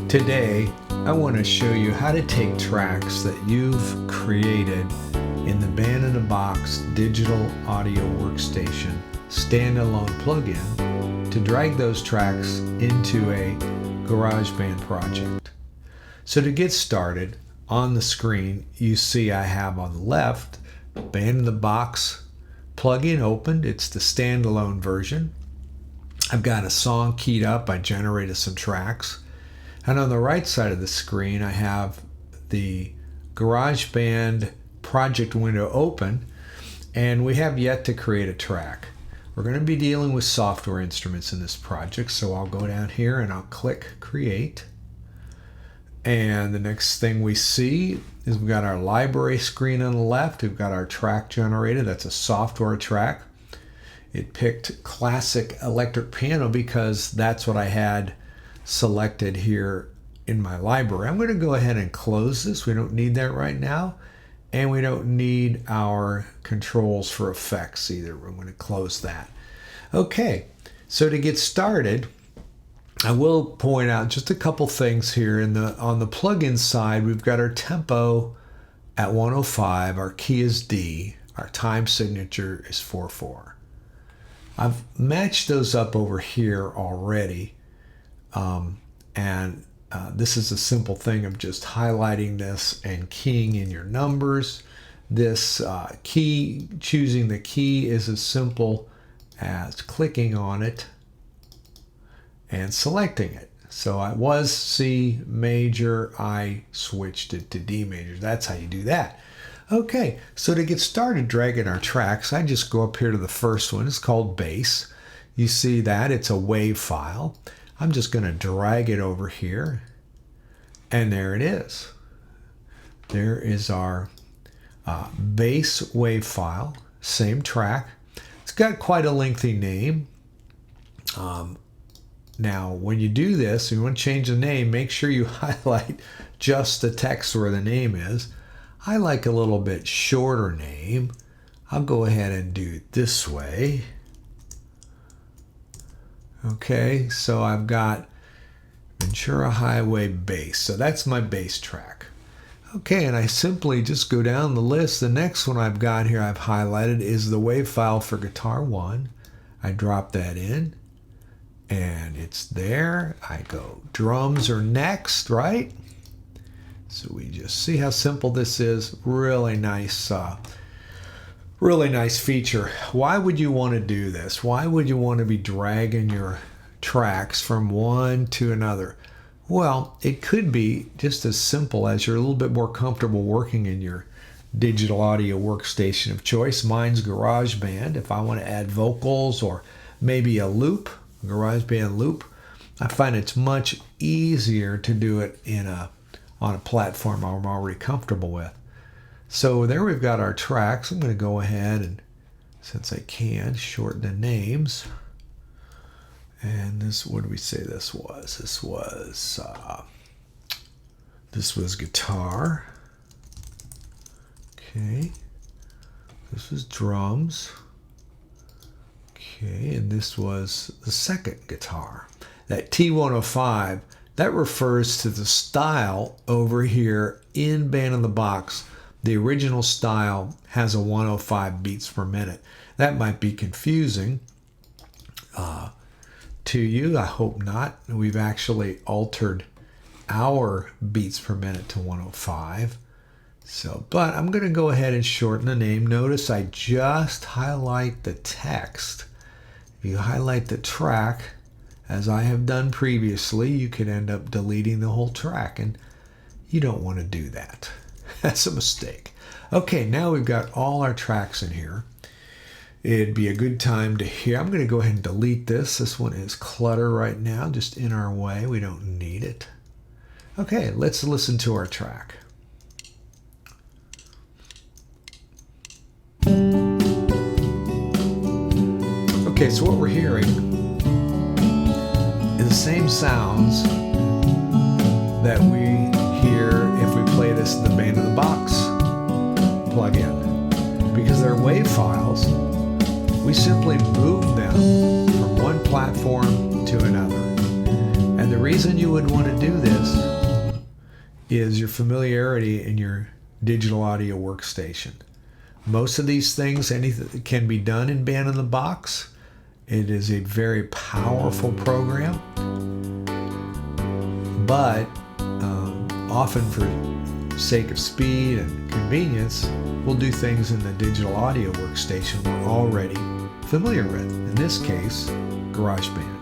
Today, I want to show you how to take tracks that you've created in the Band in the Box digital audio workstation standalone plugin to drag those tracks into a GarageBand project. So to get started, on the screen you see I have on the left Band in the Box plugin opened. It's the standalone version. I've got a song keyed up. I generated some tracks. And on the right side of the screen, I have the GarageBand project window open, and we have yet to create a track. We're going to be dealing with software instruments in this project, so I'll go down here and I'll click Create. And the next thing we see is we've got our library screen on the left. We've got our track generated. That's a software track. It picked classic electric piano because that's what I had selected here in my library. I'm going to go ahead and close this. We don't need that right now, and we don't need our controls for effects either. We're going to close that. Okay, so to get started, I will point out just a couple things here. On the plugin side, we've got our tempo at 105, our key is D, our time signature is 4/4. I've matched those up over here already. This is a simple thing of just highlighting this and keying in your numbers. This choosing the key is as simple as clicking on it and selecting it. So I was C major, I switched it to D major. That's how you do that. Okay, so to get started dragging our tracks, I just go up here to the first one. It's called bass. You see that it's a WAV file. I'm just going to drag it over here, and there it is. There is our bass WAV file, same track. It's got quite a lengthy name. Now, when you do this, you want to change the name, make sure you highlight just the text where the name is. I like a little bit shorter name. I'll go ahead and do it this way. Okay, so I've got Ventura Highway bass. So that's my bass track. Okay, and I simply just go down the list. The next one I've got here I've highlighted is the WAV file for guitar 1. I drop that in, and it's there. I go drums are next, right? So we just see how simple this is. Really nice feature. Why would you want to do this? Why would you want to be dragging your tracks from one to another? Well, it could be just as simple as you're a little bit more comfortable working in your digital audio workstation of choice. Mine's GarageBand. If I want to add vocals or maybe a loop, a GarageBand loop, I find it's much easier to do it on a platform I'm already comfortable with. So there we've got our tracks. I'm going to go ahead and, since I can, shorten the names. And this, what did we say this was? This was guitar. Okay. This was drums. Okay, and this was the second guitar. That T105, that refers to the style over here in Band in the Box. The original style has a 105 beats per minute. That might be confusing to you. I hope not. We've actually altered our beats per minute to 105. But I'm going to go ahead and shorten the name. Notice I just highlight the text. If you highlight the track, as I have done previously, you could end up deleting the whole track, and you don't want to do that. That's a mistake. Okay, now we've got all our tracks in here. It'd be a good time to hear. I'm going to go ahead and delete this. This one is clutter right now, just in our way. We don't need it. Okay, let's listen to our track. Okay, so what we're hearing is the same sounds that we hear if we play this in the Band in the Box plugin. Because they're WAV files, we simply move them from one platform to another. And the reason you would want to do this is your familiarity in your digital audio workstation. Most of these things can be done in Band in the Box. It is a very powerful program, but often for sake of speed and convenience, we'll do things in the digital audio workstation we're already familiar with. In this case, GarageBand.